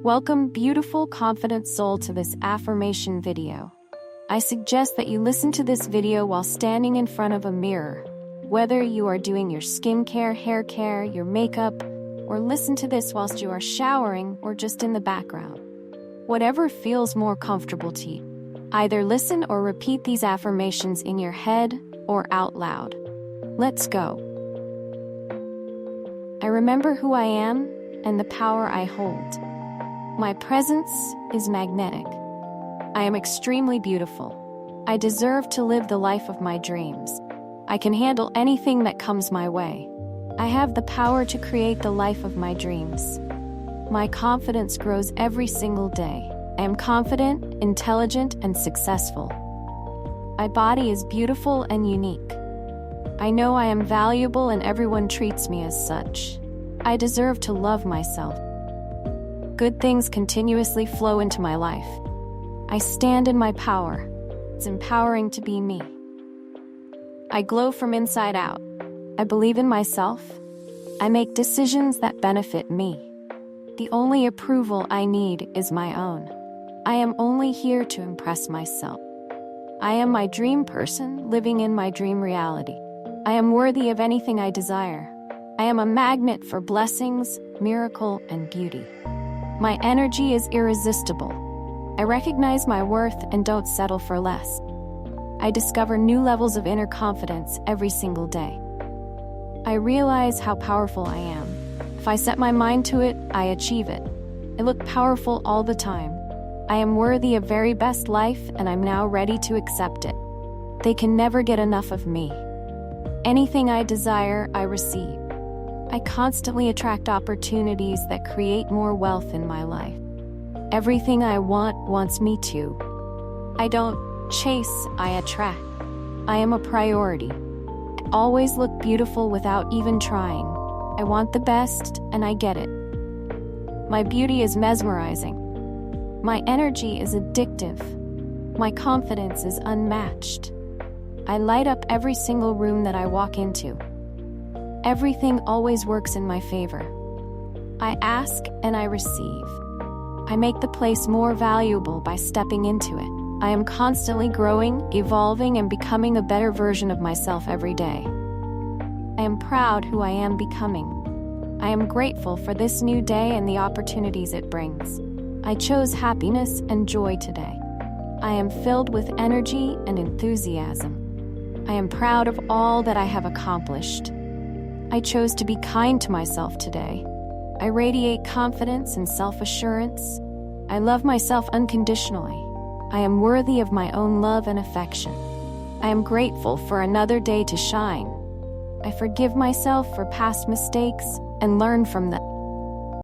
Welcome, beautiful, confident soul, to this affirmation video. I suggest that you listen to this video while standing in front of a mirror. Whether you are doing your skincare, hair care, your makeup, or listen to this whilst you are showering or just in the background. Whatever feels more comfortable to you. Either listen or repeat these affirmations in your head or out loud. Let's go. I remember who I am and the power I hold. My presence is magnetic. I am extremely beautiful. I deserve to live the life of my dreams. I can handle anything that comes my way. I have the power to create the life of my dreams. My confidence grows every single day. I am confident, intelligent, and successful. My body is beautiful and unique. I know I am valuable and everyone treats me as such. I deserve to love myself. Good things continuously flow into my life. I stand in my power. It's empowering to be me. I glow from inside out. I believe in myself. I make decisions that benefit me. The only approval I need is my own. I am only here to impress myself. I am my dream person, living in my dream reality. I am worthy of anything I desire. I am a magnet for blessings, miracle, and beauty. My energy is irresistible. I recognize my worth and don't settle for less. I discover new levels of inner confidence every single day. I realize how powerful I am. If I set my mind to it, I achieve it. I look powerful all the time. I am worthy of very best life, and I'm now ready to accept it. They can never get enough of me. Anything I desire, I receive. I constantly attract opportunities that create more wealth in my life. Everything I want wants me to. I don't chase, I attract. I am a priority. I always look beautiful without even trying. I want the best, and I get it. My beauty is mesmerizing. My energy is addictive. My confidence is unmatched. I light up every single room that I walk into. Everything always works in my favor. I ask and I receive. I make the place more valuable by stepping into it. I am constantly growing, evolving, and becoming a better version of myself every day. I am proud who I am becoming. I am grateful for this new day and the opportunities it brings. I chose happiness and joy today. I am filled with energy and enthusiasm. I am proud of all that I have accomplished. I chose to be kind to myself today. I radiate confidence and self-assurance. I love myself unconditionally. I am worthy of my own love and affection. I am grateful for another day to shine. I forgive myself for past mistakes and learn from them.